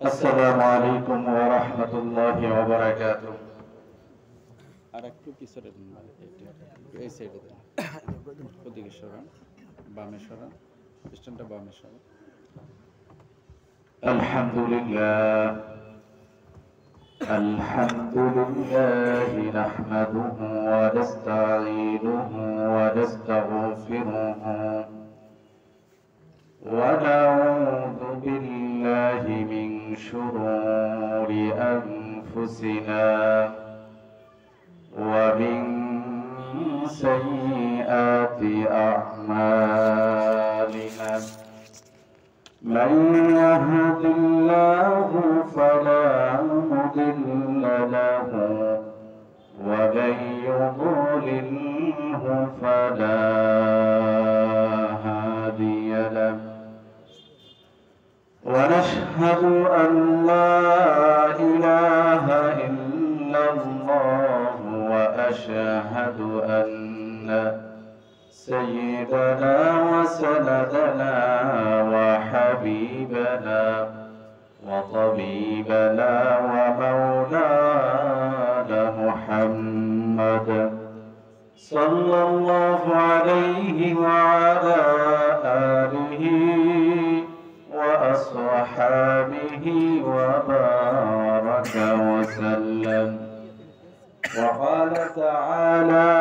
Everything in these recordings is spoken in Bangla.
আসসালামু আলাইকুম ওয়া রাহমাতুল্লাহি ওয়া বারাকাতুহু। আর একটু পিছনে দিন, এই সাইডে দেন, ওদিকে সরান, বামে সরান, স্ট্যান্ডটা বামে সরান। আলহামদুলিল্লাহ নাহমাদুহু ওয়া নাস্তাঈনুহু ওয়া নাস্তাগফিরুহু ওয়া নাউযু বিল্লাহি মিন শুরুরি আনফুসিনা ওয়া মিন সাইয়্যাতি আ'মালিনা। من يهد الله فلا مضل له ومن يضلله فلا هادي له ونشهد أن لا إله إلا الله وأشهد أن سيدنا وسندنا وحبيبنا وطبيبنا ومولانا محمد صلى الله عليه وعلى آله وأصحابه وبارك وسلم. وقال تعالى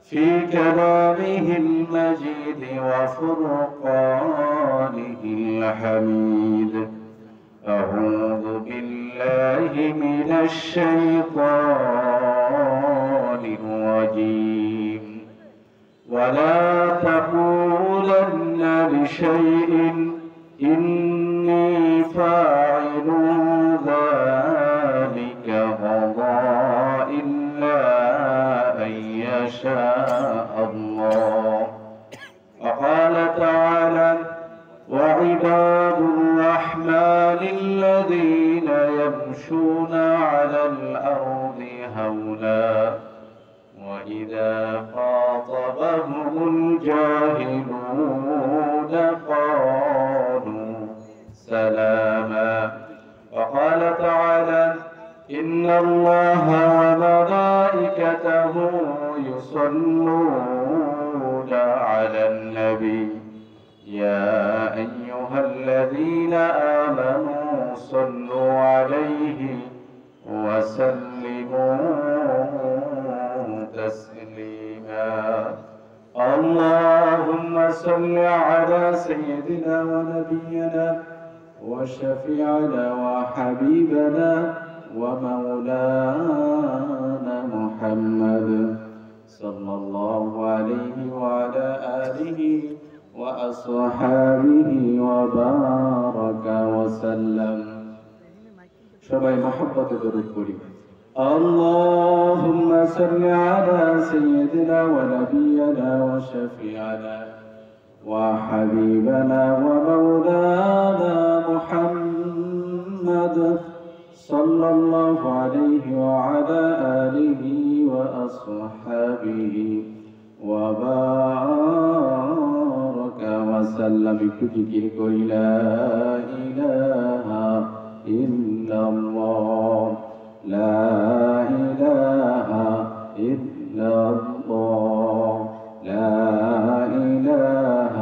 في كلامه المجيد وفرقانه الحميد: أعوذ بالله من الشيطان الرجيم. ولا تقولن لشيء إني فاعل ذلك غدا إلا أن يشاء الله. وقال تعالى: وعباد الرحمن الذين يمشون على الأرض هونا وإذا خاطبهم الجاهلون قالوا سلاما. وقال تعالى: إن الله وملائكته يصلون على النبي يا أيها الذين آمنوا صلوا عليه وسلموا تسليما. اللهم صل على سيدنا ونبينا وشفيعنا وحبيبنا ومولانا محمد صلى الله عليه وعلى آله وأصحابه وبارك وسلم. সবাই মহব্বতে দরুদ পড়ি। اللهم صل على سيدنا ونبينا وشفيعنا وحبيبنا ومولانا محمد صلى الله عليه وعلى آله وأصحابه وبارك وسلم. بكل قول لا إله إلا الله لا إله إلا الله لا إله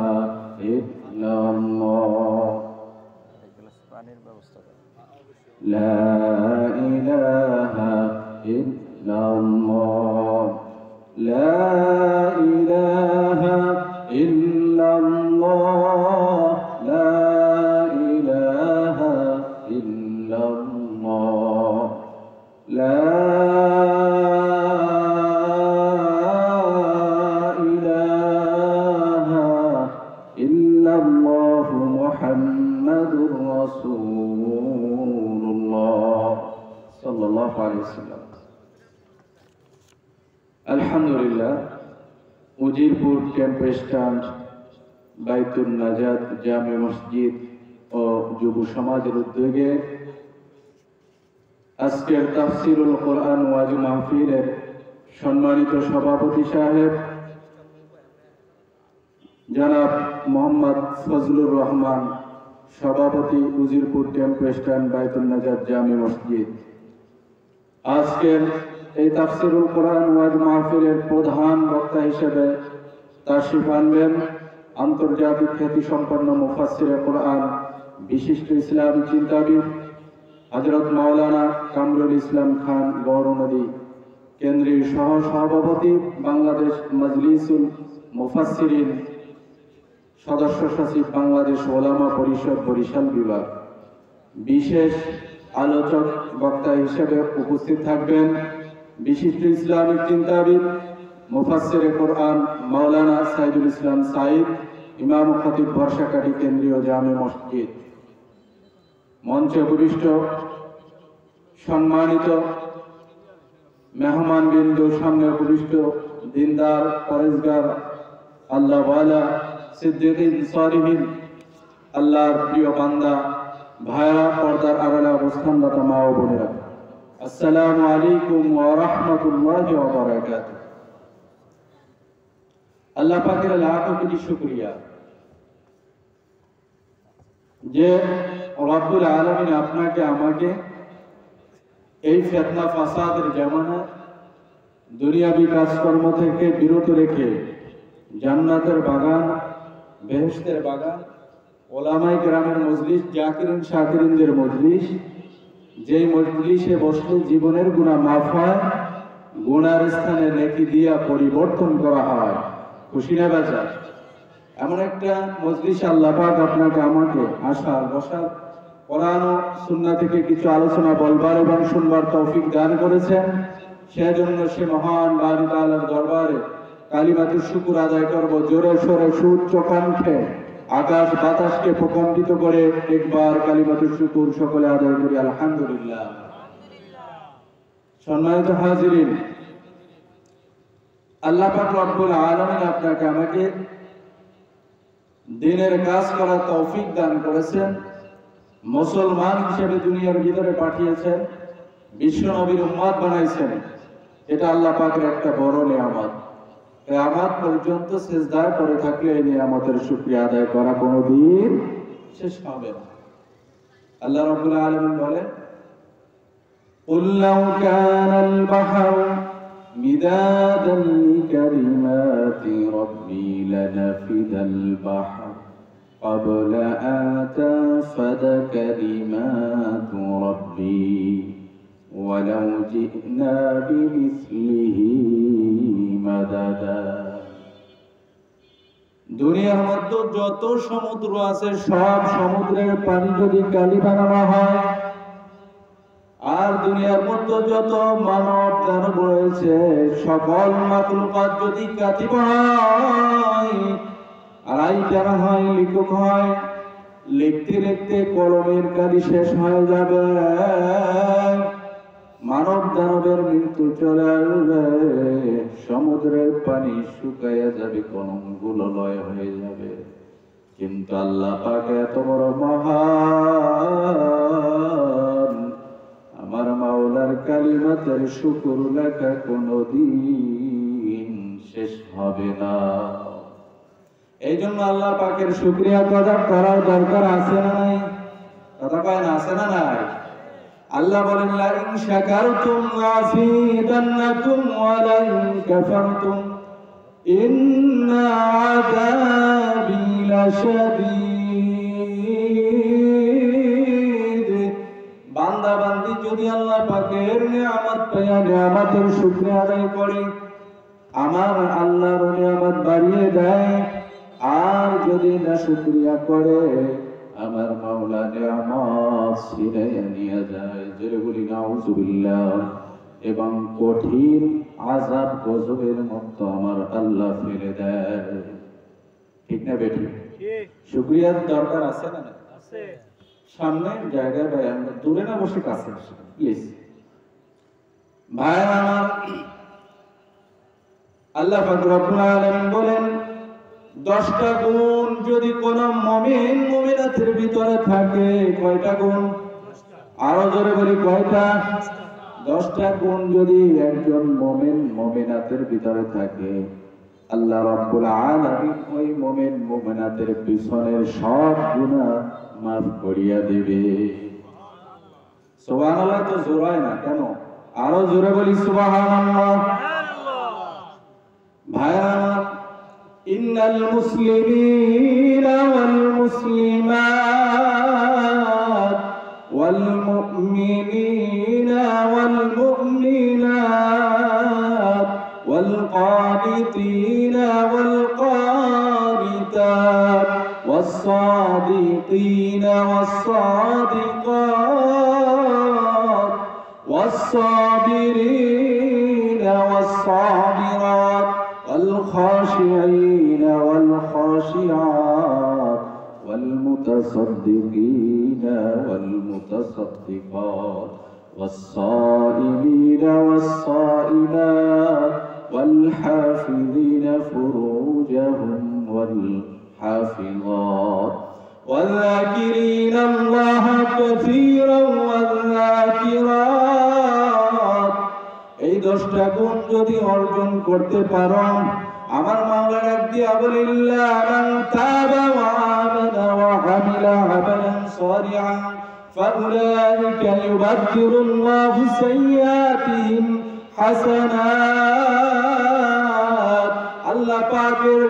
إلا الله لا إله إلا الله لا إله إلا الله لا إله إلا الله لا إله إلا الله محمد رسول الله صلى الله عليه وسلم. আলহামদুলিল্লাহ, উজিরপুর ক্যাম্প স্ট্যান্ড, বাইতুল নাজাত জামে মসজিদ ও যুব সমাজের উদ্যোগে আজকের তাফসিরুল কোরআন ওয়াজ মাহফিলের সম্মানিত সভাপতি সাহেব জনাব মোহাম্মদ ফজলুর রহমান সভাপতি উজিরপুর টেম্পো স্ট্যান্ড বাইতুল নাজাত জামি মসজিদ। আজকের এই তাফসিরুল কোরআন ওয়াজ মাহফিলের প্রধান বক্তা হিসেবে তাশরিফ আনবেন আন্তর্জাতিক খ্যাতিসম্পন্ন মুফাসসিরে কোরআন, বিশিষ্ট ইসলামী চিন্তাবিদ হযরত মাওলানা কামরুল ইসলাম খান গৌরনদী, কেন্দ্রীয় সহ সভাপতি বাংলাদেশ মজলিসুল মুফাসসিরিন, সদস্য সচিব বাংলাদেশ ওলামা পরিষদ বরিশাল বিভাগ। বিশেষ আলোচক বক্তা হিসেবে উপস্থিত থাকবেন বিশিষ্ট ইসলামিক চিন্তাবিদ মুফাসসিরে কোরআন মাওলানা সাইদুল ইসলাম সাইদ, ইমাম ও খতিব বর্ষাকাঠি কেন্দ্রীয় জামে মসজিদ। মঞ্চে উপবিষ্ট সম্মানিত মেহমানবৃন্দ, সামনে উপবিষ্ট দিনদার পরেজগার আল্লাহওয়ালা সিদ্দিকিন সালিহিন, আল্লাহর প্রিয় বান্দা ভাইরা, পর্দার আড়ালে অবস্থানরত মা ও বোনেরা, আসসালামু আলাইকুম ওয়া রাহমাতুল্লাহি ওয়া বারাকাতুহু। আল্লাহ পাকের লাখো কোটি শুকরিয়া যে রব্বুল আলামিন আপনাকে আমাকে এই ফিতনা ফাসাদের জামানায় দুনিয়াবি কাজকর্ম থেকে বিরত রেখে জান্নাতের বাগান, বেহেশতের বাগান, ওলামায়ে কেরামের মজলিস, জাকিরিন শাকিরিনদের মজলিস, যেই মজলিসে বসলে জীবনের গুনাহ মাফ হয়, গুনার স্থানে নেকি দিয়া পরিবর্তন করা হয়। খুশি না বেজার? এমন একটা মজলিস আল্লাহ পাক আপনাকে আমাকে আসার বসার, কোরআন ও সুন্নাহ থেকে কিছু আলোচনা বলবার এবং শুনবার তৌফিক দান করেছেন। সেজন্য সে মহান বাড়ি তাআলার দরবারে কালিমাতুশ শুকর আদায় করব, জোরে সোরে সুউচ্চ কণ্ঠে আকাশ বাতাসকে প্রকম্পিত করে একবার কালিমাতুশ শুকর সকলে আদায় করি আলহামদুলিল্লাহ। সম্মানিত হাজিরিন, আল্লাহ পাক রব্বুল আলামিন আপনাকে আমাকে দ্বীনের কাজ করার তৌফিক দান করেছেন, মুসলমান হিসেবে দুনিয়ার ভিতরে পাঠিয়েছেন, বিশ্ব নবীর উম্মত বানাইছেন। এটা আল্লাহ পাকের একটা বড় নিয়ামত। কিয়ামত পর্যন্ত সিজদায় পড়ে থাকলে এই নিয়ামতের শুকরিয়া আদায় করা কোনোদিন শেষ হবে না। আল্লাহ রাব্বুল আলামিন বলেন, কুল লাউ কানাল বাহরু মিদাদান লিকালিমাতি রাব্বি লানাফিদাল বাহর قبل أن تنفد كلمات ربي ولو جئنا بمثله مددا। দুনিয়ার মধ্যে যত সমুদ্র আছে সব সমুদ্রের পানি যদি কালি বানানো হয়, আর দুনিয়ার মধ্যে যত মানব দানব রয়েছে সকল মাখলুকাত যদি কাতিব হয়, আড়াই টানা হয়, লিখক হয়, লিখতে লিখতে কলমের কালি শেষ হয়ে যাবে, মানব দানবের মৃত্যু চলে আসবে, সমুদ্রের পানি শুকাইয়া যাবে, কলমগুলো লয় হয়ে যাবে। কিন্তু আল্লাহ পাক এত বড় মহান, আমার মাওলার কালিমাতের শুকর লেখা কোনদিন শেষ হবে না। এই জন্য আল্লাহ পাকের শুকরিয়া করার দরকার আছে না নাই? কথা কয় না, আছে না নাই? আল্লাহ বলেন, লা ইন শাকারতুম লাযীদান্নাকুম ওয়া লা ইন কাফারতুম ইন্না আযাবী লাশাদীদ। বান্দা বান্দি যদি আল্লাহ পাকের নিয়ামত পায়, নিয়ামতের শুকরিয়া আদায় করে, আমার আল্লাহর নিয়ামত বাড়িয়ে দেয়, আর যদি না শুকরিয়া করে আমার মাওলা নিয়ামত ছিনাইয়া নিয়ে যায়। জোরে বলি নাউযুবিল্লাহ। এবং কঠিন আযাব গজবের মধ্যে আমার আল্লাহ ফেলে দেয়। ঠিক না বেটি? শুকরিয়ার দরকার আছে না? আছে। সামনে জায়গায় ভাই, আমরা দূরে না বসে কাছে প্লিজ। ভাই আমার, আল্লাহ পাক রব্বুল আলামিন বলেন, 10টা গুণ যদি কোন মুমিন মুমিনাতের ভিতরে থাকে, কয়টা গুণ? আরো জোরে বলি, কয়টা? 10টা গুণ যদি একজন মুমিন মুমিনাতের ভিতরে থাকে, আল্লাহ রাব্বুল আলামিন ওই মুমিন মুমিনাতের পিছনের সব গুনাহ মাফ করিয়া দিবে। সুবহানাল্লাহ তো জোর হয় না কেন? আরো জোরে বলি সুবহানাল্লাহ। ভাইরা আমার, ইন্নাল মুসলিমিনা ওয়াল মুসলিমাত ওয়াল মুমিনিনা ওয়াল মুমিনাত ওয়াল কানিতিনা ওয়াল কানিতাত ওয়াস সাদিকিনা ওয়াস সাদিকাত ওয়াস সাবিরিনা ওয়াস সাবিরাত والخاشعين والخاشعات والمتصدقين والمتصدقات والصائمين والصائمات والحافظين فروجهم والحافظات والذاكرين الله كثيرا والذاكرات। এই 10টা গুণ যদি অর্জন করতে পারো, আমার মাওলা ডাক দিয়া বলে ইল্লা মান তাবা ওয়া আমানা ওয়া আমিলা আমালান সালিহান ফাউলাইকা ইউবাদদিরুল্লাহু সাইয়্যাতিহিম হাসানাত। আল্লাহ পাকের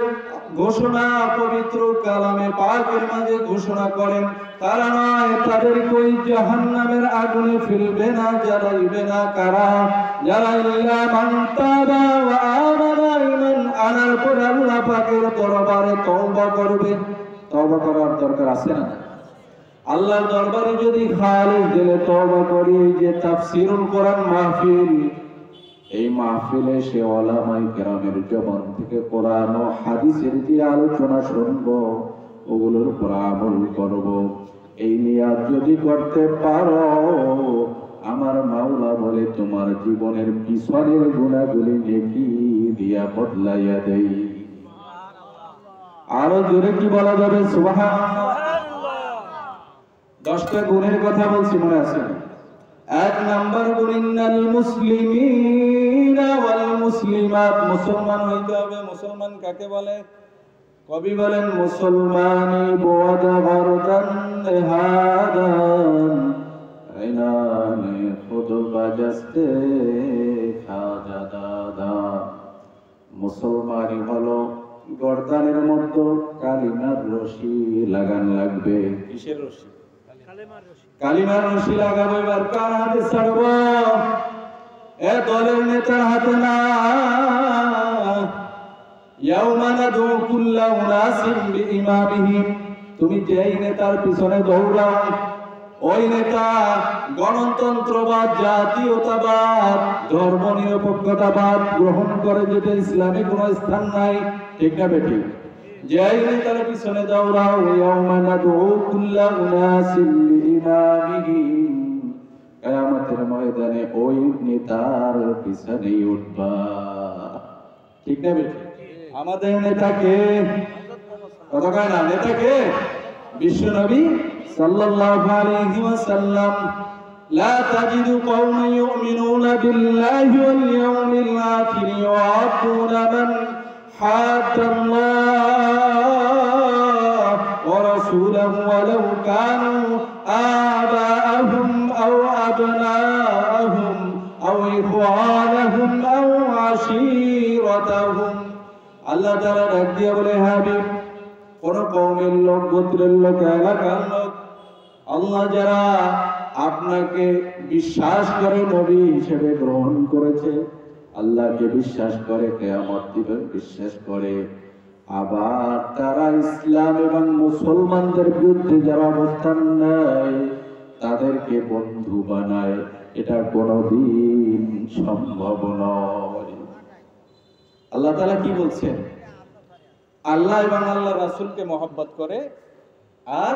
ঘোষণা পবিত্র কালামে পাকের মাঝে ঘোষণা করেন, তারা নয় তাদেরকে ওই জাহান্নামের আগুনে ফেলবে না, জ্বালাইবে না। কারা? যারা ইল্লা মান তাবা ওয়া আমানা, ঈমান আনার পর আল্লাহ পাকের দরবারে তওবা করবে। তওবা করার দরকার আছে না? আল্লাহর দরবারে যদি খালিস দিলে তওবা করি, যে তাফসীরুল কোরআন মাহফিল, এই মাহফিলে সে ওলামায়ে কেরামের জবান থেকে কোরআন ও হাদিসের যে আলোচনা শুনব, ওগুলোর উপর আমল করব, এই নিয়াত যদি করতে পারো, আমার মাওলা বলে তোমার জীবনের পিছনের গুনাহগুলি নেকি দিয়া বদলাইয়া দেই। আরো জোরে কি বলা যাবে? সুবহানাল্লাহ। 10টা গুণের কথা বলছি, মনে আছে? 1 নাম্বার গুণ, ইন্নাল মুসলিমিনা ওয়াল মুসলিমাত। মুসলমান হইতে হবে। মুসলমান কাকে বলে? কবি বলেন, মুসলমানি বোয়াদা গরদান হাদান আইনানে খুদ বাজাস্তে খাজা দাদা। মুসলমানি হলো গর্দানের মধ্যে কালিমার রশি লাগান লাগবে। কিসের রশি? কালিমার রশি লাগাবো। এবার কার হাতে ছাড়বো? এ দলের নেতার হাতে না। ইয়াউমা নাদউ কুল্লা উনাসিন বিইমামিহিম। তুমি যেই নেতার পিছনে দৌড়াও, ওই নেতা গণতন্ত্রবাদ, জাতীয়তাবাদ, ধর্মনিরপেক্ষতাবাদ গ্রহণ করে, যেটা ইসলামে কোনো স্থান নাই। ঠিক না বেটি? যেই নেতার পিছনে দৌড়াও, ইয়াউমা নাদউ কুল্লা উনাসিন বিইমামিহিম, কিয়ামতের ময়দানে ওই নেতার পিছনেই উঠবা। ঠিক না বেটি? আমাদের নেতাকে কথা কয় না, নেতাকে বিশ্বনবী সাল্লাল্লাহু আলাইহি ওয়াসাল্লাম, লা তাজিদু কওমান ইউমিনুনা বিল্লাহি ওয়াল ইয়াউমিল আখির ইউআতুনা মান হাদাল্লাহ ওয়া রাসূলুহু ওয়ালাউ কানু আবাআহুম আও আবনাআহুম আও ইখওয়ানাহুম আও আশীরাতাহুম। আল্লাহ তাআলা ডাক দিয়ে বলে, হাবিব, কোন কওমের লোক, গোত্রের লোক, এলাকার লোক, আল্লাহ যারা আপনাকে বিশ্বাস করে, নবী হিসেবে গ্রহণ করেছে, আল্লাহকে বিশ্বাস করে, কিয়ামত দিবস বিশ্বাস করে, আবার তারা ইসলাম এবং মুসলমানদের বিরুদ্ধে যারা অবস্থান নেয়, তাদেরকে বন্ধু বানায়, এটা কোনদিন সম্ভব নয়। আল্লাহ তাআলা কি বলছেন? আল্লাহ এবং আল্লাহ রাসূলকে মহব্বত করে আর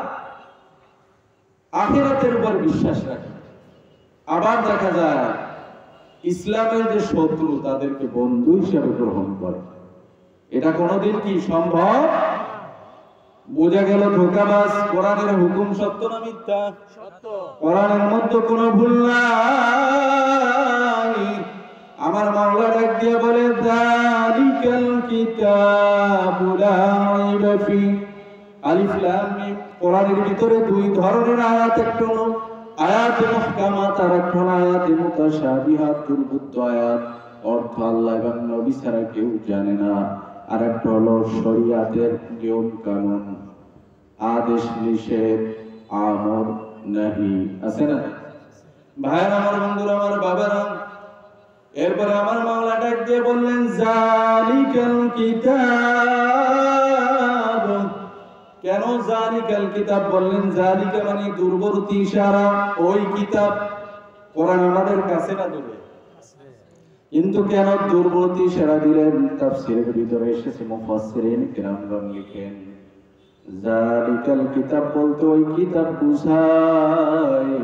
আখিরাতের উপর বিশ্বাস রাখে। আবার দেখা যায় ইসলামের যে শত্রু, তাদেরকে বন্ধু হিসেবে গ্রহণ করে। এটা কোনদিন কি সম্ভব? বোঝা গেল ধোঁকাবাজ। কোরআনের হুকুম সত্য না মিথ্যা? সত্য। কোরআনের মধ্যে কোনো ভুল নাই। আমার মাওলা ডাক দিয়ে বলে, যালিকাল কিতাবু লা রাইবা ফি। আলিফ লাম মিম। কোরআনের ভিতরে দুই ধরনের আয়াত, একটা হলো আয়াত মুহকামাত আর একটা হলো আয়াত মুতাশাবিহাত, দুর্বোধ্য আয়াত, অর্থ আল্লাহ এবং নবী ছাড়া কেউ জানে না। আর একটা হলো শরীয়তের নিয়ম কানুন, আদেশ নিষেধ, আমর নাহি, আছে না? ভাইয়ের আমার, বন্ধুরা আমার, বাবারা, এরপরে আমার মাওলা ডাক দিয়ে বললেন জালিকাল কিতাব। কেন জালিকাল কিতাব বললেন? জালিকা মানে দূরবর্তী ইশারা, ওই কিতাব। কোরআন আমাদের কাছে না দূরে, কিন্তু কেন দূরবর্তী ইশারা দিলেন? তাফসীরের ভিতরে এসেছে, মুফাসসিরিন কিরামগণ লিখেন জালিকাল কিতাব বলতে ওই কিতাব বুঝায়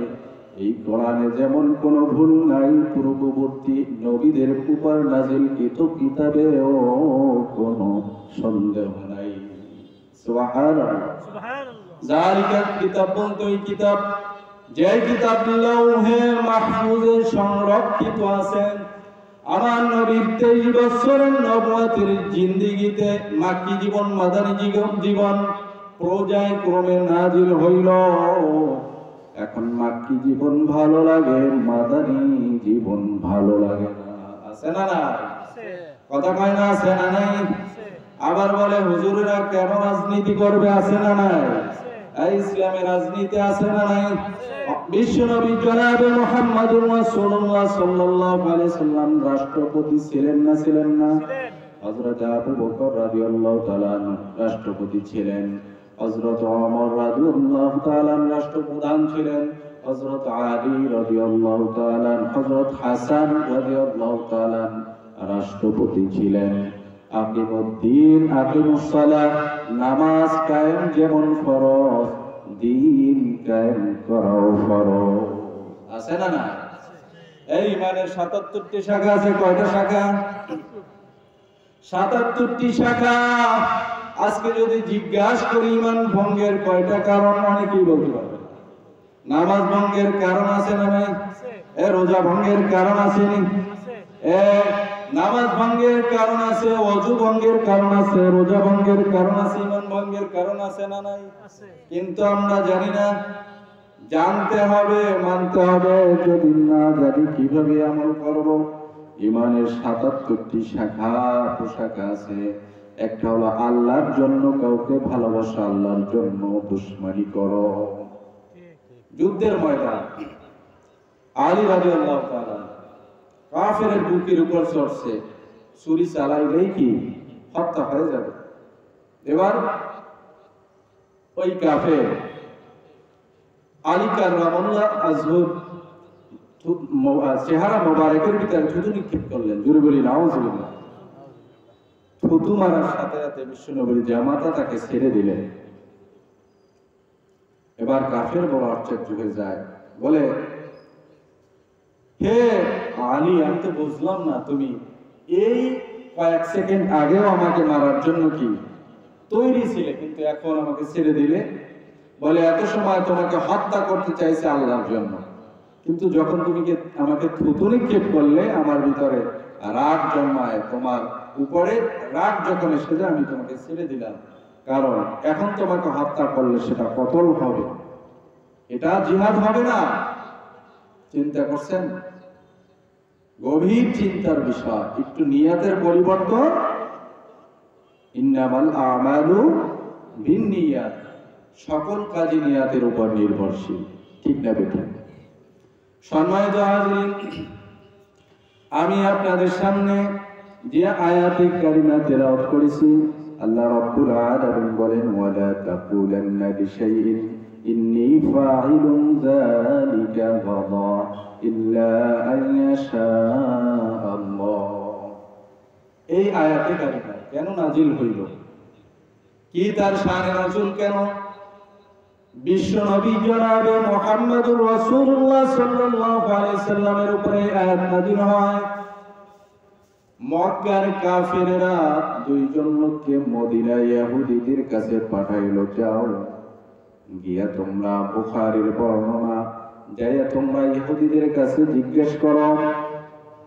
এই কোরআনে যেমন কোনো ভুল নাই, পূর্ববর্তী নবীদের উপর নাযিলকৃত কিতাবেও কোনো সন্দেহ নাই। সুবহানাল্লাহ, সুবহানাল্লাহ। জালিকাল কিতাব বলতে ওই কিতাব, যে কিতাব লৌহে মাহফুজে সংরক্ষিত আছেন। আমার নবীর 23 বছরের নবুয়তের জিন্দেগিতে মাক্কি জীবন, মাদানী জীবন পর্যায়ক্রমে নাজিল হইল। এখন মাক্কি জীবন ভালো লাগে, মাদানী জীবন ভালো লাগে না, আছে না? না কথা কয় না? আছে না নাই? আবার বলে হুজুরেরা কেন রাজনীতি করবে, আছে না নাই? এই ইসলামের রাজনীতি আছে না নাই? বিশ্বনবী জনাবে মুহাম্মদুর রাসূলুল্লাহ সাল্লাল্লাহু আলাইহি সাল্লাম রাষ্ট্রপতি ছিলেন না? ছিলেন না? হযরত আবু বকর রাদিয়াল্লাহু তাআলা রাষ্ট্রপতি ছিলেন, হযরত ওমর রাদিয়াল্লাহু তাআলা রাষ্ট্রপ্রধান ছিলেন, হযরত আলী রাদিয়াল্লাহু তাআলা, হযরত হাসান রাদিয়াল্লাহু তাআলা রাষ্ট্রপতি ছিলেন। আকিমুদ্দিন, আকিমুস সালাহ, নামাজ কায়েম যেমন ফরজ, দিন কায়েম করাও ফরজ, আছে না? না এই ইমানের 77টি শাখা আছে। কয়টা শাখা? 77টি শাখা। আজকে যদি জিজ্ঞাসা করি ইমান ভঙ্গের কয়টা কারণ, অনেকেই বলতে পারবে। নামাজ ভঙ্গের কারণ আছে না নাই? রোজা ভঙ্গের কারণ আছে নি? নামাজ ভঙ্গের কারণ আছে, ওযু ভঙ্গের কারণ আছে, রোজা ভঙ্গের কারণ আছে, ইমান ভঙ্গের কারণ আছে না নাই? কিন্তু আমরা জানি না। জানতে হবে, মানতে হবে। যদি না জানি কিভাবে আমল করব? ইমানের 77টি শাখা প্রশাখা আছে। একটা হলো আল্লাহর জন্য কাউকে ভালোবাসা, আল্লাহর জন্য দুশমনি করো। যুদ্ধের ময়দান আলী রাদিয়াল্লাহু তাআলা কাফেরের বুকের উপর চড়ছে, ছুরি চালাইলেই কি হত্যা হয়ে যাবে। এবার ওই কাফের আলী কাররামাল্লাহ আজহুর চেহারা মোবারকের ভিতরে থুতু নিক্ষেপ করলেন। জোরে বলি নাউজুবিল্লাহ। থুতু মারার সাথে সাথে বিশ্বনবীর জামাতা তাকে ছেড়ে দিলেন। এবার কাফের বড় আশ্চর্য হয়ে যায়, বলে হে আলী, আমি তো বুঝলাম না, তুমি এই কয়েক সেকেন্ড আগেও আমাকে মারার জন্য কি তৈরি ছিলে, কিন্তু এখন আমাকে ছেড়ে দিলে? বলে এত সময় তোমাকে হত্যা করতে চাইছে আল্লাহর জন্য, কিন্তু যখন তুমি আমাকে থুতু নিক্ষেপ করলে আমার ভিতরে রাগ জন্মায়, তোমার উপরে রাগ যখন এসে যায় আমি তোমাকে ছেড়ে দিলাম। কারণ এখন তোমাকে হত্যা করলে সেটা কতল হবে, এটা জিহাদ হবে না। চিন্তা করছেন? গভীর চিন্তার বিষয়। একটু নিয়াতের পরিবর্তন। ইন্নামাল আমালু বিন্নিয়াত, সকল কাজই নিয়াতের উপর নির্ভরশীল, ঠিক না বেঠিক? সম্মানিত হাজিরিন, আমি আপনাদের সামনে যে আয়াতে কারিমা তেলাওয়াত করেছি, আল্লাহ রাব্বুল আলামিন বলেন ওয়ালা তাকুলান্না লিশাইইন ইন্নী ফাইলুন যালিকা গাদা ইল্লা আন ইয়াশা আল্লাহ। এই আয়াতে কারিমা কেন নাজিল হইল? কি তার শানে নজুল কেন? বিশ্ব নবী জনাবে মুহাম্মদুর রাসূলুল্লাহ সাল্লাল্লাহু আলাইহি সাল্লামের উপরে আয়াত নাজিল হয়। মক্কার কাফেররা দুইজন লোককে মদিনায় ইহুদিদের কাছে পাঠাইলো, যাও গিয়া তোমরা বুখারীর বর্ণনা যাইয়া তোমরা ইহুদিদের কাছে জিজ্ঞেস করো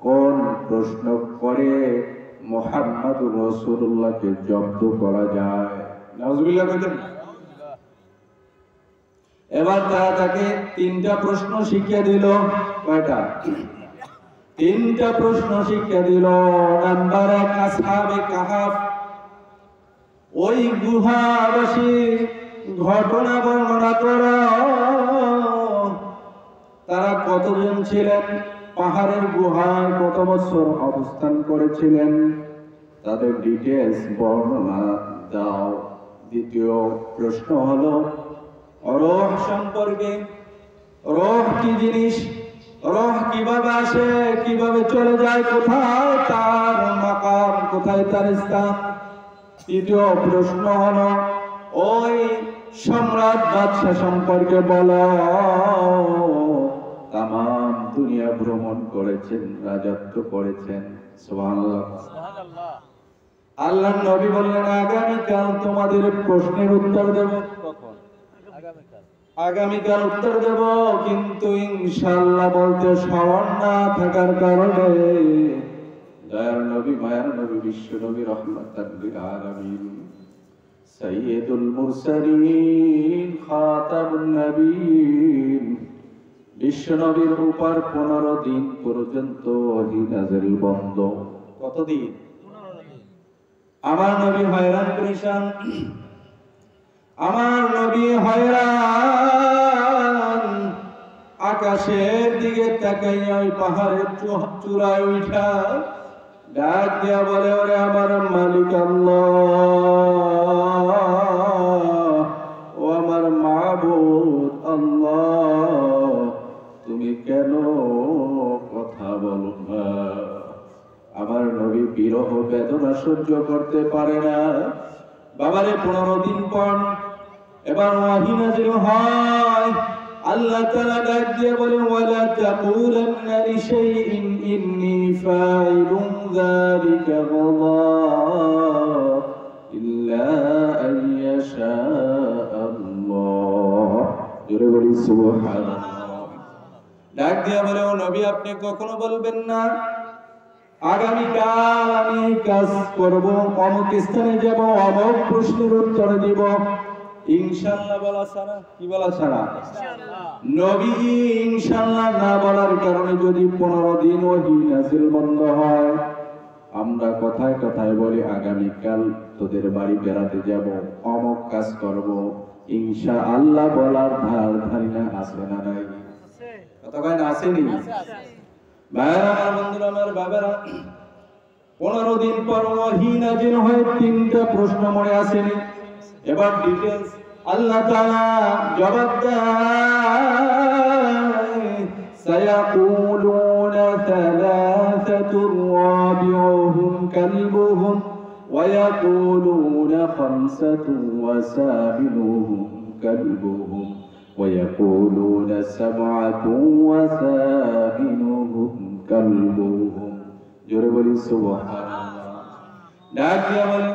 কোন প্রশ্ন করে মুহাম্মদুর রাসূলুল্লাহকে জব্দ করা যায়। নাউজুবিল্লাহ কইতেন। এবার তারা তাকে 3টা প্রশ্ন শিখিয়ে দিল। কয়টা? 3টা প্রশ্ন শিখিয়ে দিল। নাম্বার 1, আসহাবে কাহাফ, ওই গুহাবাসী ঘটনা বর্ণনা করো। তারা কতজন ছিলেন, পাহাড়ের গুহায় কত বছর অবস্থান করেছিলেন, তাদের ডিটেইলস বর্ণনা দাও। দ্বিতীয় প্রশ্ন হলো রূহ সম্পর্কে। রূহ কি জিনিস, রূহ কিভাবে আসে, কিভাবে চলে যায়, কোথায় তার মাকাম, কোথায় তার স্থান। তৃতীয় প্রশ্ন হলো ওই সম্রাট বাদশাহ সম্পর্কে বলো। তামাম দুনিয়া ভ্রমণ করেছেন, রাজত্ব করেছেন। সুবহানাল্লাহ। আল্লাহর নবী বললেন, আগামীকাল তোমাদের প্রশ্নের উত্তর দেব। কখন? আগামীকাল উত্তর দেব, কিন্তু ইনশাআল্লাহ বলতে স্মরণ না থাকার কারণে দয়ার নবী, মায়ার নবী, বিশ্ব নবী, রহমাতাল লিল আলামিন, সাইয়্যিদুল মুরসালিন, খাতামুন নবীন, বিশ্ব নবীর উপর 15 দিন পর্যন্ত ওহী নাযিল বন্ধ। কতদিন? 15 দিন। আমার নবী হয়রান পরেশান, আমার নবী হয়রান। আকাশের দিকে তাকাইয়া ওই পাহাড়ের চূড়ায় উঠা ডাক দিয়া বলে, ওরে আমার মালিক আল্লাহ, ও আমার মাবুদ আল্লাহ, তুমি কেন কথা বলো না? আমার নবী বিরহ বেদনা সহ্য করতে পারে না। বাবারে 15 দিন পর এবার ওয়াহী নাযিল হয়। আল্লাহ তাআলা ডাক দিয়ে বলেন, ওয়ালা তাকুলান্না লিশাইইন ইন্নী ফাইলুন যালিকা গাদা ইল্লা আন ইয়াশা আল্লাহ। জোরে বলি সুবহানাল্লাহ। ডাক দিয়ে বলে, ও নবী, আপনি কখনো বলবেন না আগামীকাল আমি এই কাজ করব, অমুক স্থানে যাব, অমুক প্রশ্নের উত্তর দিব, ইনশাআল্লাহ বলা ছাড়া। কি বলা ছাড়া? নবী ইনশাআল্লাহ না বলার কারণে যদি 15 দিন ওহী নাযিল বন্ধ হয়। আমরা কথায় কথায় বলি আগামীকাল তোদের বাড়ি বেড়াতে যাব, অমুক কাজ করব, ইনশাআল্লাহ বলার ধারণা আছে না নাই? কথা কয় না, আসেনি? ভাইরা আমার, বন্ধুরা আমার, বাবারা, 15 দিন পর ওহী নাযিল হয়ে 3টা প্রশ্ন মনে আসেনি। এবার ডিটেইলস আল্লাহ তাআলা জবাব দেয়, সায়াকুলুনা থালাথাতুর রাবিউহুম কালবুহুম ওয়া ইয়াকুলুনা খামসাতুন ওয়া সাবিলুহুম কালবুহুম ওয়া ইয়াকুলুনা সাবআতুন ওয়া সাবিলুহুম কালবুহুম। জোরে বলি সুবহানাল্লাহ। ডাক দিয়া বলে,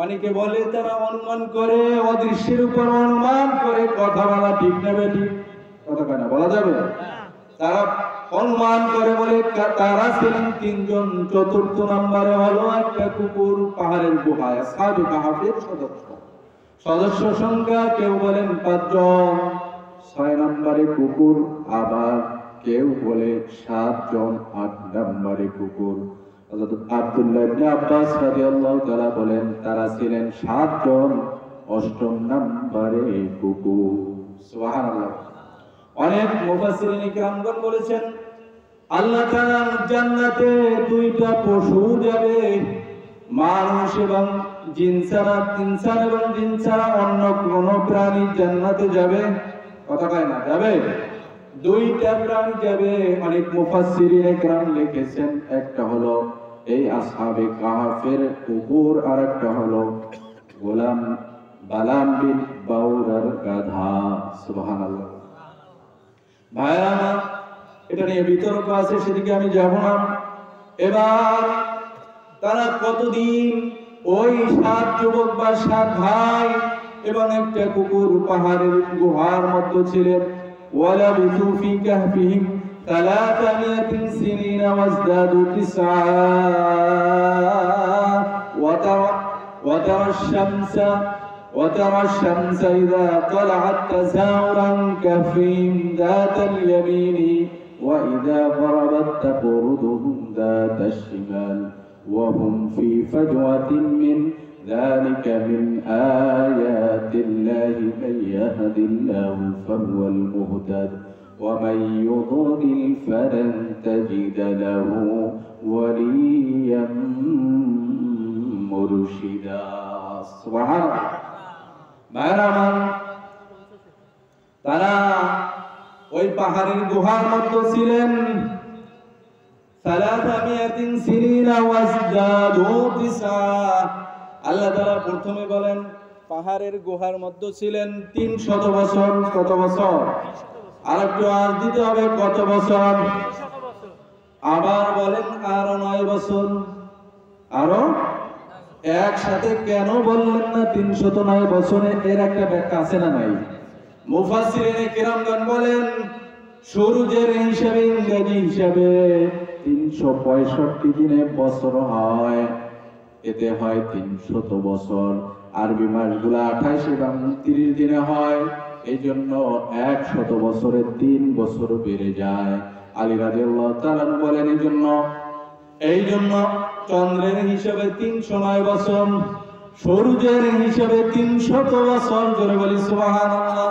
অনেকে বলে তারা অনুমান করে, অদৃশ্যের উপর অনুমান করে কথা বলা ঠিক না বেঠিক? কথা কয় না, বলা যাবে? তারা অনুমান করে বলে তারা ছিলেন 3 জন। 4th নম্বরে হলো একটা কুকুর পাহাড়ের গুহায়, আসহাবে কাহাফের সদস্য সংখ্যা কেউ বলেন 5 জন। 6 নম্বরে কুকুর, আবার কেউ বলে 7 জন। 8 নম্বরে কুকুর। হযরত আব্দুল্লাহ ইবনে আব্বাস রাদিয়াল্লাহু তাআলা বলেন তারা ছিলেন 7 জন। 8ম নম্বরে কুকুর। সুবহানাল্লাহ। অনেক মুফাসসিরিন কিরামগণ বলেছেন আল্লাহ তাআলা জান্নাতে 2টা পশু যাবে, মানুষ এবং জিন ছাড়া। ইনসান এবং জিন ছাড়া অন্য কোন প্রাণী জান্নাতে যাবে? কথা কয় না, যাবে? 2টা প্রাণী যাবে। অনেক মুফাসসিরিন কিরাম লিখেছেন, একটা হলো এই আসহাবে কাহাফের কুকুর, আর একটা হলো গোলাম বালাম বিন বাউরার গাধা। সুবহানাল্লাহ। ভাইরা, এটা নিয়ে বিতর্ক আছে, সেদিকে আমি যাব না। এবার তারা কতদিন ওই 7 যুবক বা 7 ভাই এবং একটা কুকুর পাহাড়ের গুহার মধ্যে ছিলেন। ওয়ালা বিতু ফি কাহফিহিম 300 সিনিনা ওয়াজদাদু 9 ওয়া তারা শামসা وترى الشمس إذا طلعت تزاورا كهفهم ذات اليمين وإذا غربت تقرضهم ذات الشمال وهم في فجوة من ذلك من آيات الله من يهد الله فهو المهتد ومن يضلل فلن تجد له وليا مرشدا سبحان الله মায়েরামান তারা ওই পাহাড়ের গুহার মধ্যে ছিলেন সালাসামিয়াতিন সিনিনা ওয়াজদাদু তিসা আল্লাহ তাআলা প্রথমে বলেন পাহাড়ের গুহার মধ্যে ছিলেন 300 বছর কত বছর আরেকটু আর দিতে হবে কত বছর আবার বলেন আরো 9 বছর আরো একসাথে কেন বললেন না 309 বছরে এর একটা ব্যাখ্যা আছে না নাই মুফাসসিরিনে কিরামগণ বলেন সূর্যের হিসাবে ইংরেজি হিসাবে 365 দিনে বছর হয় এতে হয় 300 বছর আরবি মাসগুলো 28 এবং 29 দিনে হয় এইজন্য 100 বছরে 3 বছর বেড়ে যায় আলী রাদিয়াল্লাহু তাআলা বলেন এইজন্য চন্দ্রের হিসাবে 309 বছর সূর্যের হিসাবে 300 বছর জোরে বলি সুবহানাল্লাহ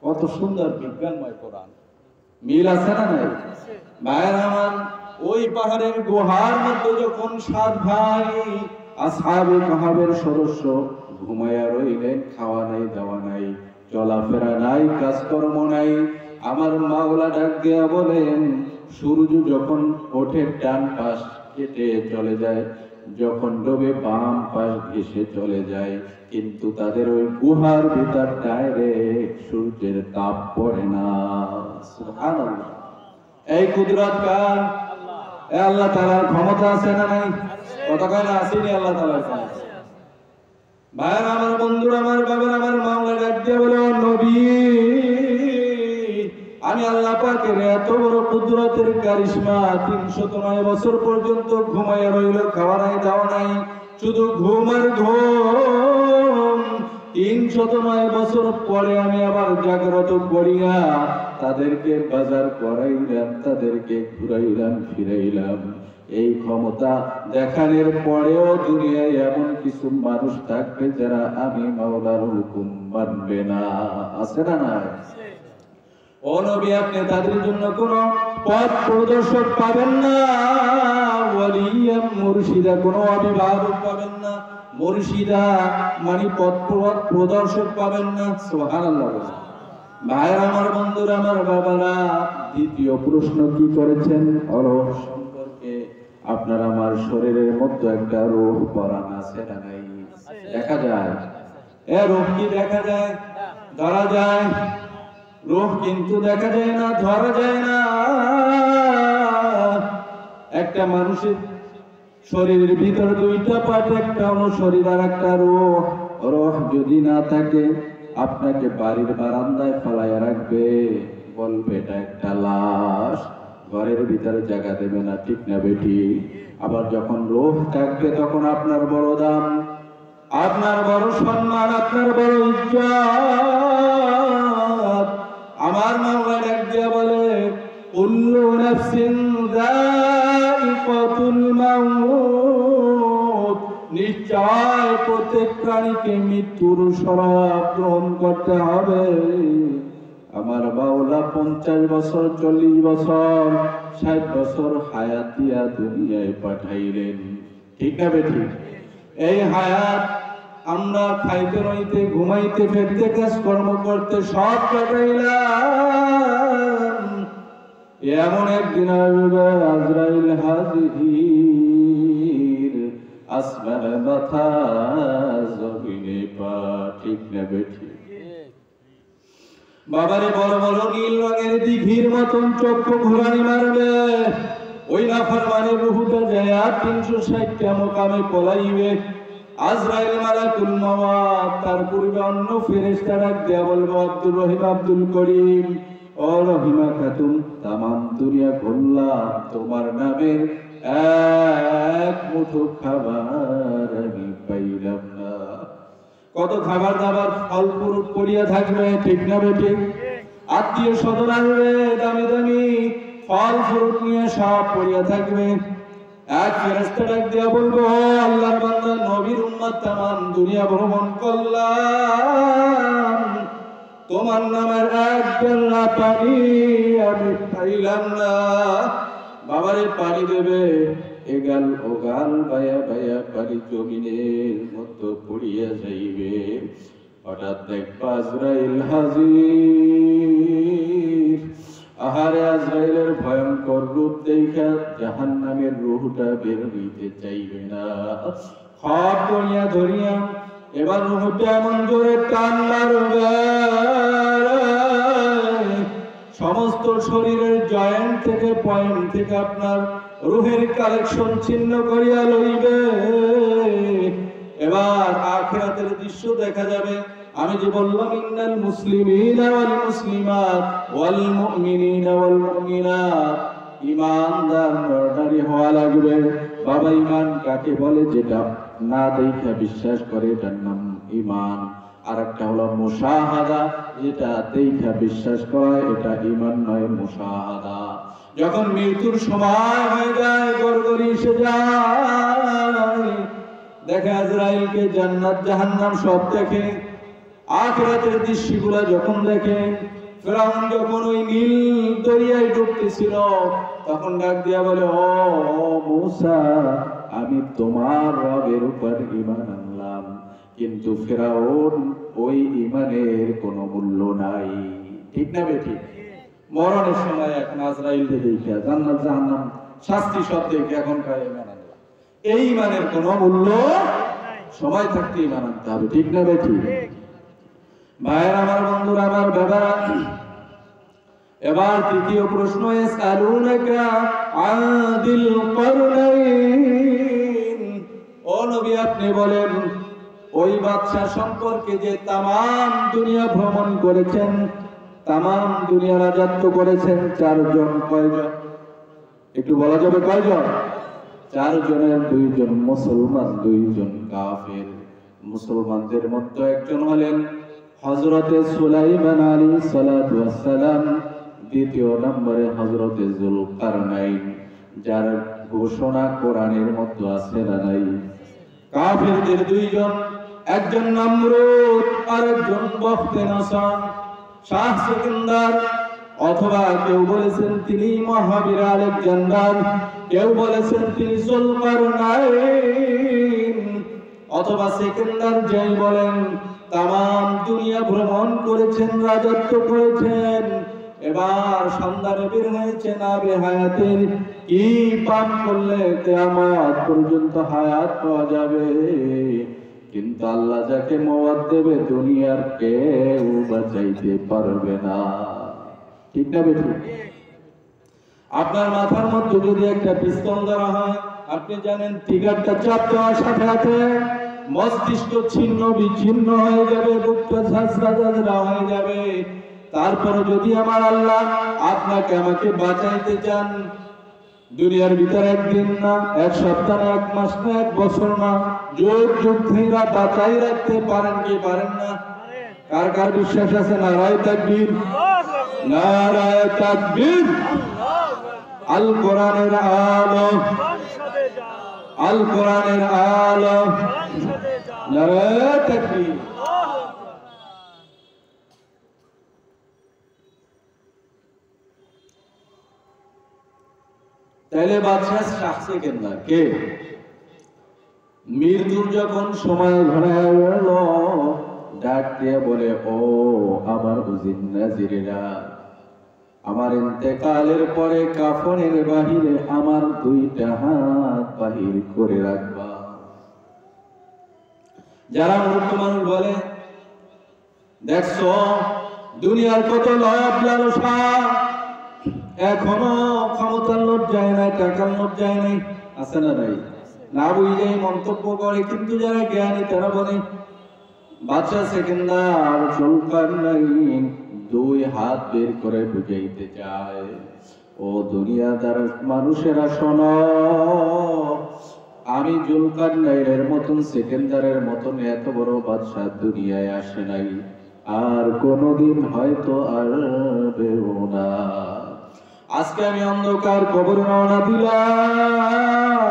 কত সুন্দর বিজ্ঞানময় কোরআন মিল আছে না নাই ভাইরা আমার ওই পাহাড়ের গুহার মধ্যে যখন 7 ভাই আসহাবে কাহাবের সদস্য ঘুমায়া রইলেন খাওয়া নাই দাওয়া নাই চলাফেরা নাই কাজকর্ম নাই আমার মাওলা ডাক দিয়া বলেন সূর্য যখন ওঠে ডান পাশ কেটে চলে যায় যখন ডোবে বাম পাশ ঘেসে চলে যায় কিন্তু তাদের ওই গুহার ভিতর ডাইরেক্ট সূর্যের তাপ পড়ে না সুবহানাল্লাহ এই কুদরত কার আল্লাহ তাআলার ক্ষমতা আছে না নাই কতক্ষণ আসেনি আল্লাহ তাআলার কাছে ভাইরা আমার বন্ধুরা আমার বাবার আমার মাওলা ডাক দিয়ে বলে নবী আমি আল্লাহ পাকের এত বড় কুদরতের কারিশমা 309 বছর পর্যন্ত ঘুমায় রইল খাওয়া নাই দাওয়া নাই শুধু ঘুম আর ঘুম 309 বছর পরে আমি আবার জাগ্রত করিয়া তাদেরকে বাজার করাইলাম তাদেরকে ঘুরাইলাম ফিরাইলাম এই ক্ষমতা দেখানোর পরেও দুনিয়ায় এমন কিছু মানুষ থাকবে যারা আমি মাওলার হুকুম মানবে না আছে না না ও নবী আপনি তাদের জন্য কোন পথ প্রদর্শক পাবেন না ওয়ালিয়াম মুরশিদা কোন অভিভাবক পাবেন না মুরশিদা মানে পথ প্রদর্শক পাবেন না সুবহানাল্লাহ ভাইরা আমার বন্ধুরা আমার বাবারা দ্বিতীয় প্রশ্ন কি করেছেন রূহ সম্পর্কে আপনার আমার শরীরের মধ্যে একটা রূহ পরাণ আছে না নাই দেখা যায় এ রূহ কি দেখা যায় ধরা যায় রূহ কিন্তু দেখা যায় না ধরা যায় না একটা মানুষের শরীরের ভিতর দুইটা পার্ট একটা হলো শরীর আর একটা রূহ রূহ যদি না থাকে আপনাকে বাড়ির বারান্দায় ফেলাইয়া রাখবে বলবে এটা একটা লাশ ঘরের ভিতরে জায়গা দেবে না ঠিক না বেটি আবার যখন রূহ থাকবে তখন আপনার বড় দাম আপনার বড় সম্মান আপনার বড় ইজ্জত আমার মাওলা ডাক দিয়া বলে কুল্লু নাফসিন যায়িকাতুল মাউত নিশ্চয় প্রত্যেক প্রাণীকে মৃত্যুর শরাব গ্রহণ করতে হবে আমার মাওলা 50 বছর 40 বছর 60 বছর হায়াত দিয়া দুনিয়ায় পাঠাইলেন ঠিক না বেটি এই হায়াত আমরা খাইতে রইতে ঘুমাইতে ফিরতে কাজকর্ম করতে সব কাটাইলাম এমন একদিন আসবে আজরাইল হাজির আসমানের মাথা জমিনে পা ঠিক না বেঠি বাবারে বড় বড় নীল রঙের দিঘির মতন চক্ষু ঘোরানি মারবে ওই নাফরমানের রূহটা যায় 360টা মোকামে পলাইবে আজরাইল মালাকুল মাওত তার পূর্বে অন্য ফেরেশতা ডাক দেয়া বলবে আব্দুর রহিম আব্দুল করিম ও রহিমা খাতুন তামাম দুনিয়া ঘুরলাম তোমার নামের এক মুঠো খাবার আমি পাইলাম না কত খাবার দাবার ফল ফ্রুট পড়িয়া থাকবে, ঠিক না বেঠিক? আত্মীয় স্বজন আসবে, দামি দামি ফল ফ্রুট নিয়ে সব পড়িয়া থাকবে। এক ফেরেশতা ডাক দিয়া বলবো, আল্লাহর বান্দা নবীর উম্মত তামাম দুনিয়া ভ্রমণ করলাম, তোমার নামের এক গেল্লা পানি আমি পাইলাম না। বাবারে পানি দেবে, এগাল ওগাল বায়া বায়া পানি জমিনের মতো পড়িয়া যাইবে। হঠাৎ দেখবা আজরাইল হাজির। আহারে আজরাইলের ভয়ঙ্কর রূপ দেখা জাহান্নামের রূহটা বের হইতে চাইবে না। খপ করিয়া ধরিয়া এবার রূহটা এমন জোরে টান মারবে, সমস্ত শরীরের জয়েন্ট থেকে পয়েন্ট থেকে আপনার রূহের কালেকশন ছিন্ন করিয়া লইবে। এবার আখিরাতের দৃশ্য দেখা যাবে। আমি যে বললাম ইন্নাল মুসলিমিনা ওয়াল মুসলিমাত ওয়াল মুমিনিনা ওয়াল মুমিনাত, ঈমানদার নরনারী হওয়া লাগবে। বাবা ঈমান কাকে বলে? যেটা না দেখা বিশ্বাস করে এটার নাম ঈমান। আর একটা হলো মুশাহাদা, যেটা দেখা বিশ্বাস করা এটা ঈমান নয়, মুশাহাদা। যখন মৃত্যুর সময় হয়ে যায়, গড়গড়ি এসে যায়, দেখে আজরাইলকে, জান্নাত জাহান্নাম সব দেখে। আখিরাতের দৃশ্যগুলো যখন দেখেন, ফিরআউন যখন ওই নীল দরিয়ায় ডুবতেছিল, তখন ডাক দিয়া বলে, ও মূসা, আমি তোমার রবের উপর ঈমান আনলাম, কিন্তু ফিরআউন ওই ঈমানের কোনো মূল্য নাই। ঠিক না বেঠিক? মরণের সময় এখন আজরাইল দেখে জান্নাত জাহান্নাম শাস্তি সব দেখে এখন কায় ঈমান আনলাম, এই ঈমানের কোনো মূল্য সময় থাকতে ঈমান আনতে হবে। ঠিক না বেঠিক? ভাইয়ের আমার, বন্ধুরা আমার, বাবারা, এবার তৃতীয় প্রশ্ন, ইয়াসআলুনাকা আদিল করনাইন। ও নবী, আপনি বলেন ওই বাদশা সম্পর্কে যে তামাম দুনিয়া ভ্রমণ করেছেন, তামাম দুনিয়া রাজত্ব করেছেন। চারজন, কয়জন? একটু বলা যাবে কয়জন? চারজনের দুইজন মুসলমান, দুইজন কাফের। মুসলমানদের মধ্যে একজন হলেন হযরতে সুলাইমান আলাইহিস সালাতু ওয়াস সালাম, দ্বিতীয় নম্বরে হযরতে যুলকারনাইন, যার ঘোষণা কোরআনের মধ্যে আছে না নাই? কাফেরদের দুইজন, একজন নমরুদ আর একজন বখতে নসর, শাহ সিকান্দার, অথবা কেউ বলেছেন তিনি মহাবীর আলেকজান্ডার, কেউ বলেছেন তিনি যুলকারনাইন, অথবা সিকান্দার যাই বলেন, তামাম দুনিয়া ভ্রমণ করেছেন, রাজত্ব করেছেন। এবার সন্ধানে বের হয়েছেন আবে হায়াতের, কি পান করলে কিয়ামত পর্যন্ত হায়াত পাওয়া যাবে। কিন্তু আল্লাহ যাকে মওয়াত দেবে, দুনিয়ার কেউ বাঁচাইতে পারবে না। ঠিক না বেঠিক? আপনার মাথার মধ্যে যদি একটা পিস্তল ধরা হয়, আপনি জানেন ট্রিগারটা চাপ দেওয়ার সাথে সাথে মস্তিষ্ক ছিন্ন বিচ্ছিন্ন হয়ে যাবে, বুকটা ঝাঁঝরা ঝাঁঝরা হয়ে যাবে। তারপরে যদি আমার আল্লাহ আপনাকে আমাকে বাঁচাইতে চান, দুনিয়ার ভিতরে একদিন না, এক সপ্তাহ না, এক মাস না, এক বছর না, যুগ যুগ ধরে বাঁচাই রাখতে পারেন কি পারেন না? কার কার বিশ্বাস আছে? নারায়ে তাকবীর, নারায়ে তাকবীর। আল কোরআনের আলো, আল কোরআনের আলো, নারায়ে তাকবীর। তাহলে বাদশাহ শাহ সিকান্দার কে? মৃত্যুর যখন সময় ঘনায় গেল, ডাক দিয়ে বলে, ও আমার উজির নাজিরেরা, আমার ইন্তেকালের পরে কাফনের বাহিরে আমার দুইটা হাত বাহির করে রাখবা। যারা মূর্খ মানুষ বলে, দেখছো দুনিয়ার কত লাভ লালসা, এখনো ক্ষমতার লোভ যায় না, টাকার লোভ যায় নাই, আছে না নাই? না বুঝে মন্তব্য করে, কিন্তু যারা জ্ঞানী তারা বলে, বাদশাহ সিকান্দার যুলকারনাইন দুই হাত বের করে বুঝাইতে চায়, ও দুনিয়াদার মানুষেরা শোনো, আমি জুলকারনাইনের মতন সেকেন্দারের মতন এত বড় বাদশা দুনিয়ায় আসে নাই, আর কোনদিন হয়তো আসবেও না। আজকে আমি অন্ধকার কবরে রওনা দিলাম।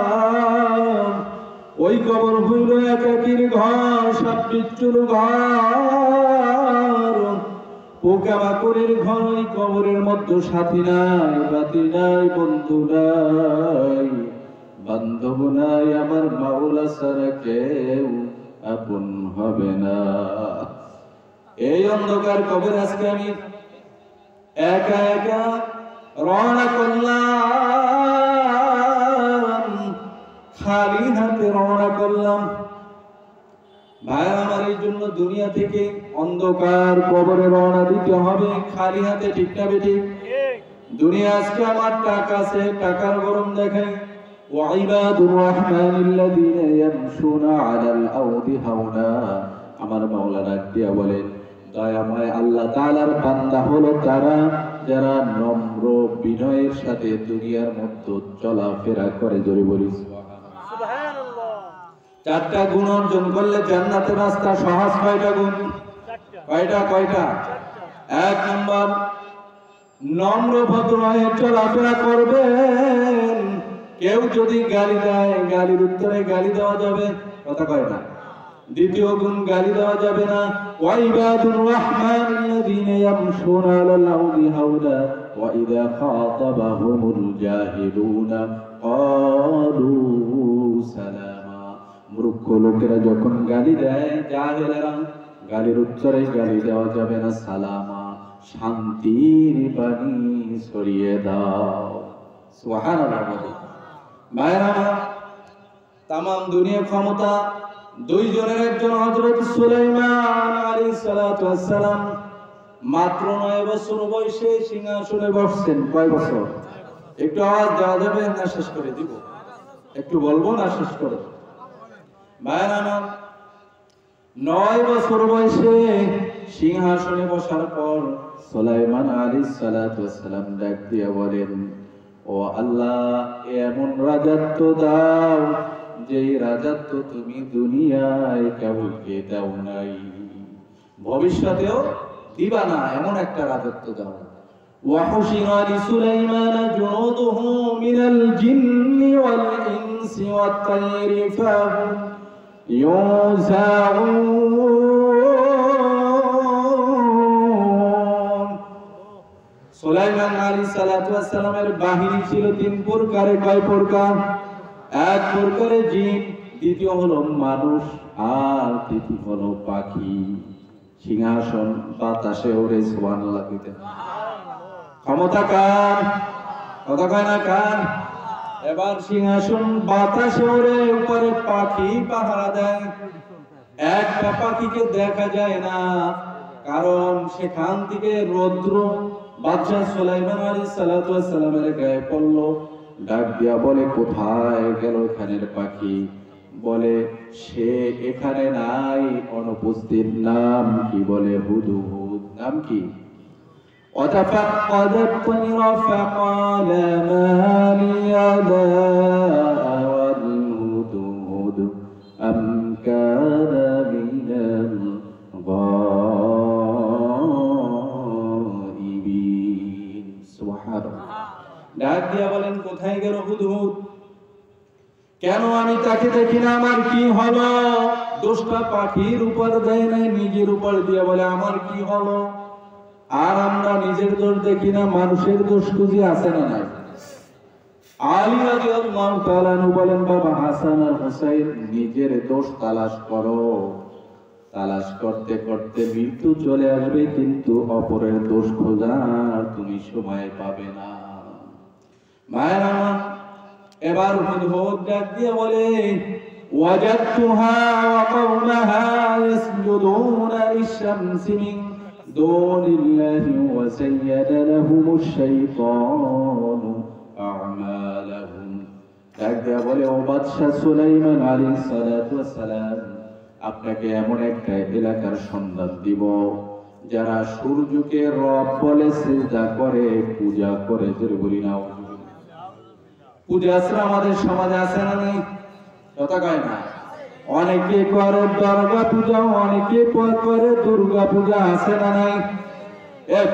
ওই কবর হইল একাকির ঘর, সাপবিচ্ছুর ঘর, পোকামাকড়ের ঘর। ওই কবরের মধ্যে সাথী নাই, বাতি নাই, বন্ধু নাই, বান্ধব নাই, আমার মাওলা ছাড়া কেউ আপন হবে না। এই অন্ধকার কবরে আজকে আমি একা একা রওনা করলাম, খালি হাতে রওনা করলাম। ভাই আমার, এই জন্য দুনিয়া থেকে অন্ধকার কবরে রওনা দিতে হবে খালি হাতে, ঠিক না বেঠিক? দুনিয়া আজকে আমার টাকা আছে, টাকার গরম দেখাই। ওয়াইবাদুর রহমানিল্লাযীনা ইয়ামশুনা আলাল আরদি হাওনা। আমার মাওলা ডাক দিয়া বলেন, দয়াময় আল্লাহ তাআলার বান্দা হলো তারা যারা নম্র বিনয়ের সাথে দুনিয়ার মধ্যে চলাফেরা করে। জোরে বলি সুবহানাল্লাহ। চারটা গুণ অর্জন করলে জান্নাতের রাস্তা সহজ। কয়টা গুণ? কয়টা? এক নম্বর, নম্র ভদ্র হয়ে চলাফেরা করবেন। কেউ যদি গালি দেয়, গালির উত্তরে গালি দেওয়া যাবে, কথা কয় না। দ্বিতীয় গুণ, গালি দেওয়া যাবে না। ওয়াইবাদুর রহমানিল্লাযীনা ইয়ামশুনা আলাল আরদি হাওনা ওয়া ইযা খাতাবাহুমুল জাহিলুনা ক্বালু সালামা। মূর্খ লোকেরা যখন গালি দেয়, জাহেলেরা, গালির উত্তরে গালি দেওয়া যাবে না, সালামা, শান্তির বাণী ছড়িয়ে দাও। সুবহানাল্লাহ। ভাইরা, তামাম দুনিয়ার ক্ষমতা দুইজনের, একজন হযরত সুলাইমান আলাইহিস সালাতু ওয়াস সালাম মাত্র 9 বছর বয়সে সিংহাসনে বসছেন। কয় বছর? একটু আওয়াজ দেওয়া যাবে না? শেষ করে দিব, একটু বলবো না শেষ করে? ভাইরা, 9 বছর বয়সে সিংহাসনে বসার পর সুলাইমান আলাইহিস সালাতু ওয়াস সালাম ডাক দিয়া বলেন, ও আল্লাহ, এমন রাজত্ব দাও যেই রাজত্ব তুমি দুনিয়ায় কাউকে দাও নাই, ভবিষ্যতেও দিবা না, এমন একটা রাজত্ব দাও। ওয়াহুশিরা লিসুলাইমানা জুনুদুহু মিনাল জিন্নি ওয়াল ইনসি ওয়াত তায়রি ফাহুম ইউযাউন। সুলাইমান আলাইহিস সালাতু ওয়াস সালামের বাহিনী ছিল 3 প্রকারে। কয় প্রকার? এক প্রকারে জিন, দ্বিতীয় হলো মানুষ, আর তৃতীয় হলো পাখি। সিংহাসন বাতাসে ওড়ে। সুবহানাল্লাহ। ক্ষমতা কার? কথা কয় না কার? এবার সিংহাসন বাতাসে ওড়ে, উপরে পাখি পাহারা দেয়। একটা পাখিকে দেখা যায় না, কারণ সেখান থেকে রৌদ্র বাদশাহ সুলাইমান আলাইহিস সালাতু ওয়াস সালামের গায়ে পড়লো। ডাক দিয়া বলে, কোথায় গেল এখানের পাখি? বলে, সে এখানে নাই, অনুপস্থিত। নাম কি? বলে, হুদহুদ। নাম কি? وتفقد الطير فقال ما لي لا أرى الهدهد أم كان من الغائبين। سبحان الله। ডাক দিয়া বলেন, কোথায় গেল হুদহুদ? কেন আমি তাকে দেখি না? আমার কি হলো? দোষটা পাখির উপর দেয় নাই, নিজের উপর দিয়ে বলে আমার কি হলো। আর আমরা নিজের দোষ দেখি না, মানুষের দোষ খুঁজি। আছে না নাই? আলী রাদিয়াল্লাহু তাআলা আনহু বলেন, বাবা হাসান আর হুসাইন, নিজের দোষ তালাশ করো। তালাশ করতে করতে মৃত্যু চলে আসবে, কিন্তু অপরের দোষ খোঁজার তুমি সময় পাবে না। মায়ের আমার, এবার হুদহুদ ডাক দিয়ে বলে, ওয়াজাদতুহা ওয়া কওমাহা ইয়াসজুদুনা লিশ-শামসি মিন দুনিল্লাহি ওয়া সাইয়াদা লাহুমুশ শাইতানু আ'মালাহুম। ডাক দিয়ে বলে, ও বাদশা সুলাইমান আলাইহিস সালাতু ওয়াস সালাম, আপনাকে এমন একটা এলাকার সন্ধান দিব যারা সূর্যকে রব বলে সিজদা করে, পূজা করে। জোরে বলি না। পূজা আছে আমাদের সমাজে, আছে না নাই? কথা কয় না? অনেকে করে দুর্গা পূজা, অনেকে করে দুর্গা পূজা, আছে না নাই?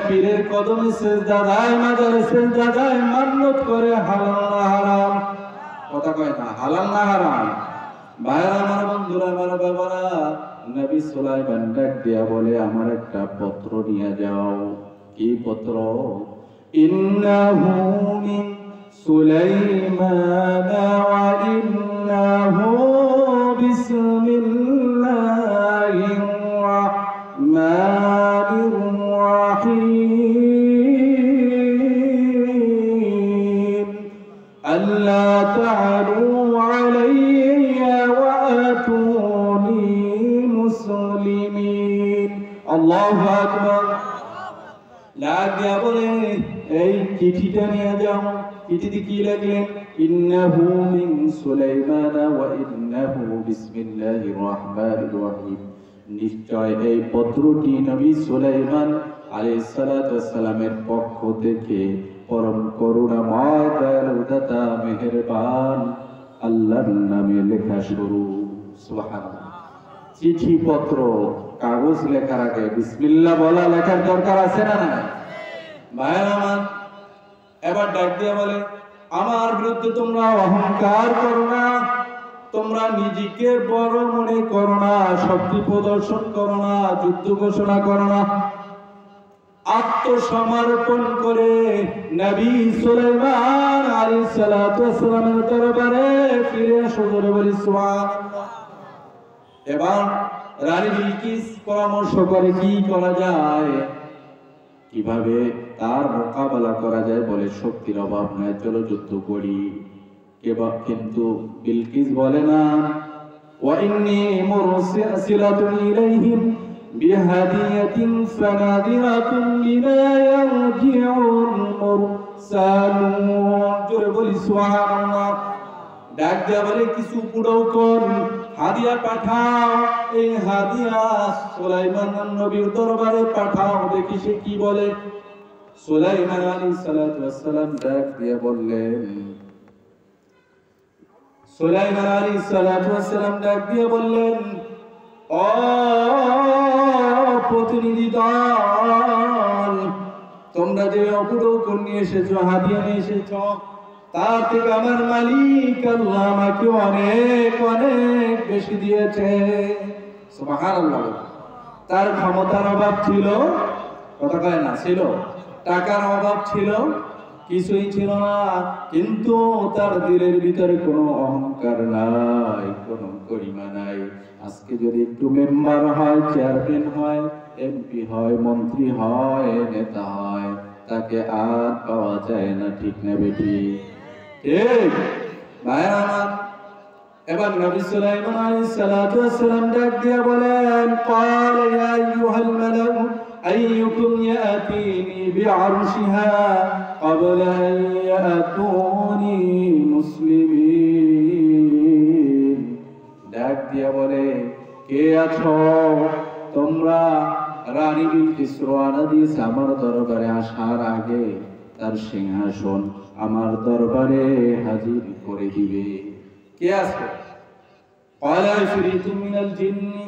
পীরের কদমে সেজদা দেয়, মাজারে সেজদা দেয়, মান্নত করে, হালাল না হারাম? কথা কয় না? হালাল না হারাম? ভাইরা আমার, বন্ধুরা আমার, বাবারা, নবী সুলাইমান ডাক দিয়া বলে, আমার একটা পত্র নিয়ে যাও। কি পত্র? ইন্নাহু মিন সুলাইমান ওয়া ইন্নাহু বিসমিল্লাহির রাহমানির রাহিম আল্লা তা'আলু আলাইয়া ওয়া আতুনি মুসলিমিন। আল্লাহু আকবার। লাগিয়া বলে, এই চিঠিটা নিয়ে যাও। চিঠিতে কি লিখলেন? ইন্নাহু মিন সুলাইমান ওয়া ইন্নাহু বিসমিল্লাহির রাহমানির রাহিম। নিশ্চয় এই পত্রটি নবী সুলাইমান আলাইহিস সালাতু ওয়াস সালামের পক্ষ থেকে পরম করুণাময়, দয়ালু, দাতা, মেহেরবান আল্লাহর নামে লেখা শুরু। সুবহানাল্লাহ। চিঠি পত্র কাগজ লেখার আগে বিসমিল্লাহ বলা লেখার দরকার আছে না না? ভাইরা আমার, এবার ডাক দিয়ে বলে, আমার বিরুদ্ধে তোমরা অহংকার করো না, তোমরা নিজেকে বড় মনে করো না, শক্তি প্রদর্শন করো না, যুদ্ধ ঘোষণা করো না। আত্মসমর্পণ করে নবী সুলাইমান আলাইহিস সালাতু ওয়াস সালামের দরবারে ফিরে আসো। জোরে বলি সুবহানাল্লাহ। এবার রানী বিলকিস পরামর্শ করে কি করা যায়, কিভাবে তার মোকাবেলা করা যায়। বলে, শক্তির অভাব নাই, চলো যুদ্ধ করি। কিন্তু বিলকিস বলে না, ওয়া ইন্নী মুরসিলাতুন ইলাইহিম বিহাদিয়াতিন ফানাদিরাতুন বিমা ইয়ারজিউল মুরসালুন। জোরে বলি সুবহানাল্লাহ। ডাক দেয়া বলে, কিছু পুরোকন হাদিয়া পাঠাও, এই হাদিয়া সুলাইমান নবীর দরবারে পাঠাও, দেখি সে কি বলে। সুলাইমান আলাইহিস সালাতু ওয়াস সালাম ডাক দিয়ে বললেন, সুলাইমান আলাইহিস সালাতু ওয়াস সালাম ডাক দিয়ে বললেন, ও প্রতিনিধি দল, তোমরা যে অপুরৌকন নিয়ে এসেছো, হাদিয়া নিয়ে এসেছো, তার থেকে আমার মালিক আল্লাহ আমাকে অনেক অনেক বেশি দিয়েছে। সুবহানাল্লাহ। তার ক্ষমতার অভাব ছিল, কথা কয় না? ছিল। টাকার অভাব ছিল, কিছুই ছিল না, কিন্তু তার দিলের ভিতরে কোনো অহংকার নাই, কোনো গরিমা নাই। আজকে যদি একটু মেম্বার হয়, চেয়ারম্যান হয়, এমপি হয়, মন্ত্রী হয়, নেতা হয়, তাকে আর পাওয়া যায় না। ঠিক না বেটি? ঠিক ভাইরা আমার। এবার নবী সুলাইমান আলাইহিস সালাতু ওয়াস সালাম ডাক দিয়ে বলেন, ক্বালা ইয়া আইয়ুহাল মালাউ আইয়ুকুম ইয়াতিনি বিআরশিহা ক্বাবলা আন ইয়াতুনি মুসলিমিন। ডাক দিয়ে বলে, কে আছো তোমরা? রানী বিলকিস রওনা দিয়েছে আমার দরবারে আসার আগে তার সিংহাসন আমার দরবারে হাজির করে দিবে। কে আছে? ক্বালা ইফরিতুম মিনাল জিন্নি।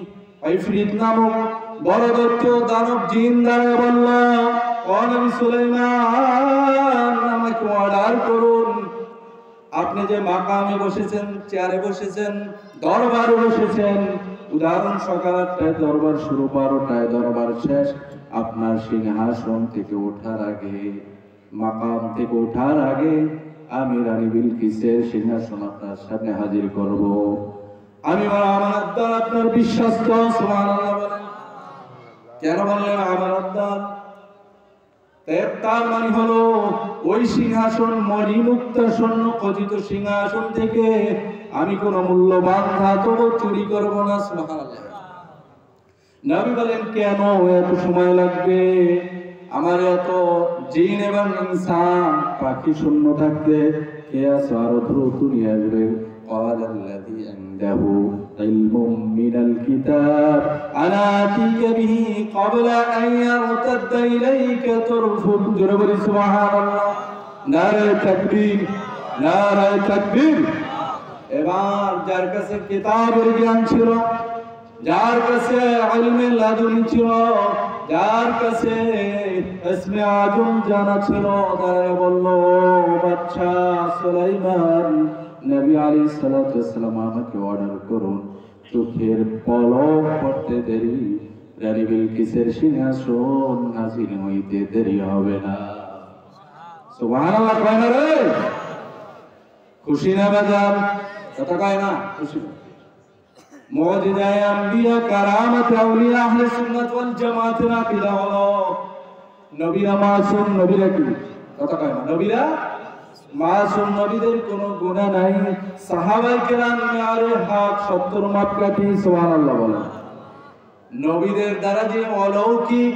ইফরিত নামক বড় দৈত্য দানব জিন দ্বারা বলল, ও নবী সুলাইমান, আমাকে অর্ডার করুন। আপনি যে মাকামে বসেছেন, চেয়ারে বসেছেন, দরবারে বসেছেন, উদাহরণ সকাল ৮টায় দরবার শুরু, ১২টায় দরবার শেষ। আপনার সিংহাসন থেকে ওঠার আগে, মাকাম থেকে ওঠার আগে আমি রানী বিলকিসের সিংহাসন আপনার সামনে হাজির করব। আমি আমানতদার, আপনার বিশ্বস্ত। সুবহানাল্লাহ বলেন। কেন বললেন আমানতদার? তার মানে হলো ওই সিংহাসন মণিমুক্ত স্বর্ণ খচিত সিংহাসন থেকে আমি কোন মূল্যবান ধাতব চুরি করব না। সুবহানাল্লাহ। নবী বলেন, কেন এত সময় লাগবে? আমার এত জিন এবং ইনসান পাখি শূন্য থাকতে কে আছে আরো দ্রুত নিয়ে আসবে। قال الذي عنده علم من الكتاب أنا آتيك به قبل أن يرتد إليك طرفك। جربوا سبحان الله। নারে তাকবীর, নারে তাকবীর। এবার যার কাছে কিতাবের জ্ঞান ছিল, যার কাছে ইলমে লাদুনি ছিল, যার কাছে ইসমে আজম জানা ছিল, তারা বলল বাদশা সুলাইমান নবী আলাইহিস সালাতু ওয়াসসালাম আমাকে অর্ডার করুন, চোখের পলক পড়তে দেরি রানী বিলকিসের সিংহাসন নাজিল হইতে দেরি হবে না। সুবহানাল্লাহ কয় না রে? খুশি না বাজার? কথা কয় না? খুশি না? মুজিজায়ে আম্বিয়া কারামাতে আউলিয়া আহলে সুন্নাত ওয়াল জামাতের আকীদা হলো নবীরা মাসুম, নবীরা কি? কথা কয় না? নবীরা মাসুম, নবীদের কোনো গুনাহ নাই। সাহাবায়ে কেরাম মেয়ারে হক 70 মাপকাঠি, সুবহানাল্লাহ বলেন। নবীদের দ্বারা যে অলৌকিক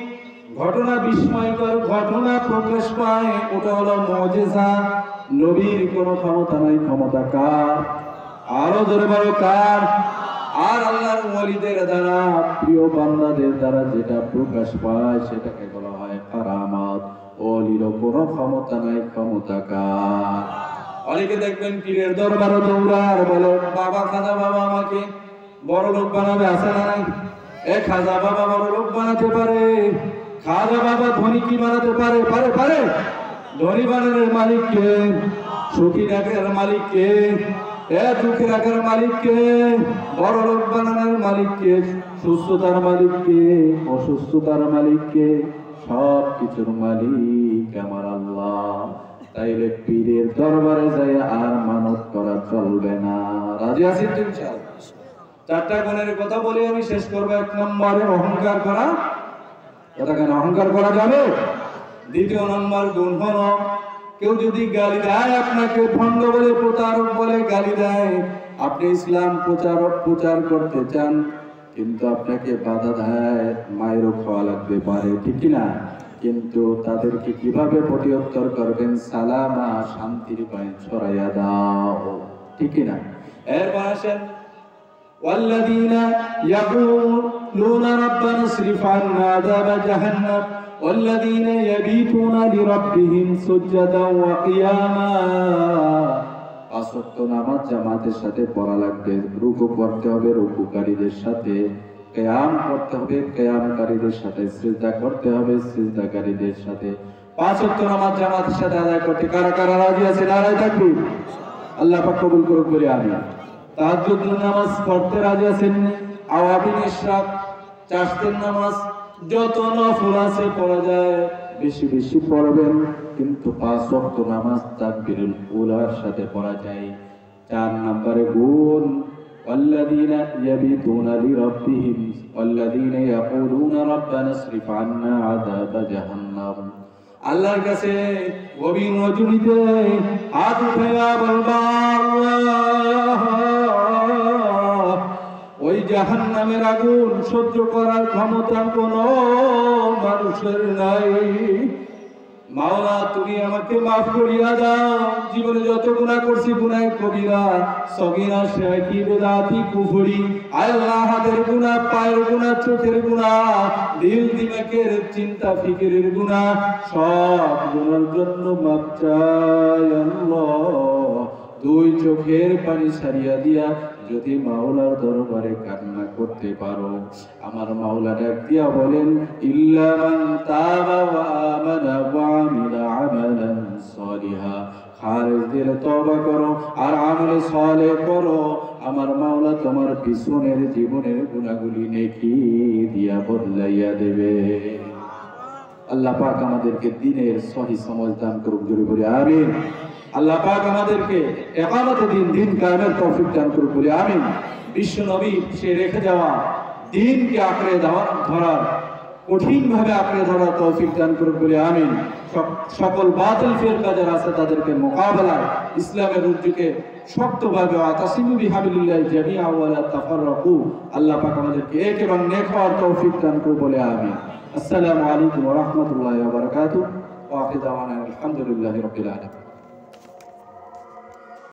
ঘটনা, বিস্ময়কর ঘটনা প্রকাশ পায়, ওটা হলো মুজিজা। নবীর কোনো ক্ষমতা নাই, ক্ষমতা কার? আরো জোরে বলো কার? আর আল্লাহর ওয়ালিদের দ্বারা, প্রিয় বান্দাদের দ্বারা যেটা প্রকাশ পায় সেটাকে বলা হয় কারামাত। ওলির কোনো ক্ষমতা নাই, ক্ষমতা কার? অনেকে দেখবেন পীরের দরবারে দৌড়ার, বলে বাবা খাজা বাবা আমাকে বড় লোক বানাবে, আছে না নাই? এ খাজা বাবা বড় লোক বানাতে পারে, খাজা বাবা ধনী কি বানাতে পারে? পারে পারে। ধনী বানানোর মালিক কে? সুখী রাখার মালিক কে? দুঃখী রাখার মালিক কে? বড় লোক বানানোর মালিক কে? সুস্থতার মালিক কে? অসুস্থতার মালিক কে? সব কিছুর মালিক আমার আল্লাহ। তাইলে পীরের দরবারে যায় আর মানত করা চলবে না। রাজি আছেন তো ইনশাআল্লাহ? চারটা গুণের কথা বলে আমি শেষ করবো। 1 নম্বরে অহংকার করা। কথা কেন? অহংকার করা যাবে? 2 নম্বর গুণ হলো, কেউ যদি গালি দেয় আপনাকে, ভণ্ড বলে, প্রতারক বলে গালি দেয়, আপনি ইসলাম প্রচার করতে চান, কিন্তু আপনাকে বাধা দেয়, মায়েরও খাওয়া লাগতে পারে, ঠিক কিনা? কিন্তু তাদেরকে কিভাবে প্রতিউত্তর করবেন? সালামা, শান্তির বাণী ছড়াইয়া দাও, ঠিক কিনা? এরপর আসেন والذين يقولون ربنا اصرف عنا عذاب جهنم والذين يبيتون لربهم سجدا وقياما। 5 ওয়াক্ত নামাজ জামাতের সাথে পড়া লাগবে, রুকু করতে হবে রুকুকারীদের সাথে, কিয়াম করতে হবে কিয়ামকারীদের সাথে, সিজদা করতে হবে সিজদাকারীদের সাথে। 5 ওয়াক্ত নামাজ জামাতের সাথে আদায় করতে কারা কারা রাজি আছে? নারায়ে তাকবীর। আল্লাহ পাক কবুল করুক বলে আমিন। তাহাজ্জুদ নামাজ পড়তে রাজি আছেন? আওয়াবিন ইশরাক, চাশতের নামাজ, যত নফল আছে পড়া যায় বেশি বেশি পড়বেন, কিন্তু 5 ওয়াক্ত নামাজ তাকবীরুল উলার সাথে পড়া যায়। 4 নম্বরে গুণ ওয়াল্লাযীনা ইয়াবিতুনা লিরাব্বিহিম ওয়াল্লাযীনা ইয়াকুলুনা রাব্বানা ইসরিফ আন্না আযাবা জাহান্নাম। আল্লাহর কাছে গভীর রজনীতে হাত উঠাইয়া বলবা, আল্লাহ, ওই জাহান্নামের আগুন সহ্য করার ক্ষমতা কোনো মানুষের নাই। মাওলা তুমি আমাকে মাফ করিয়া দাও, জীবনে যত গুনাহ করছি, গুনাহ কবিরা সগীরা শিরকি বিদআতি কুফরি, আল্লাহ হাতের গুনাহ, পায়ের গুনাহ, চোখের গুনাহ, দিল দিমাগের চিন্তা ফিকিরের গুনাহ, সব গুনার জন্য মাফ চাই আল্লাহ। 2 চোখের পানি ছাড়িয়া দিয়া যদি মাওলার দরবারে কান্না করতে পারো, আমার মাওলা ডাক দিয়া বলেন, ইল্লা মান তাবা ওয়া আমানা ওয়া আমিলা আমালান সালিহা, খালিস দিলে তওবা করো আর আমলে সালেহ করো, আমার মাওলা তোমার পিছনের জীবনের গুনাহগুলি নেকি দিয়া বদলাইয়া দেবে। আল্লাহ পাক আমাদেরকে দ্বীনের সহি সমঝ দান করুক, জোরে বলি আমিন। আল্লাহ পাক আমাদেরকে ইকামতে দ্বীন, দ্বীন কায়েমের তৌফিক দান করুক, বলি আমিন। বিশ্ব নবী সে রেখে যাওয়া দ্বীনকে আঁকড়ে ধরার, কঠিনভাবে আঁকড়ে ধরার তৌফিক দান করুক, বলি আমিন। সকল বাতিল ফিরকা যারা আছে তাদেরকে মোকাবেলায় ইসলামের রুজুকে শক্তভাবে ওয়াতাসিমু বিহাবিলিল্লাহি জামিআ ওয়া লা তাফাররাকু, আল্লাহ পাক আমাদেরকে এক এবং নেক হওয়ার তৌফিক দান করুক, বলি আমিন। আসসালামু আলাইকুম ওয়া রাহমাতুল্লাহি ওয়া বারাকাতুহু ওয়া আখিরু দাওয়ানা আলহামদুলিল্লাহি রাব্বিল আলামিন।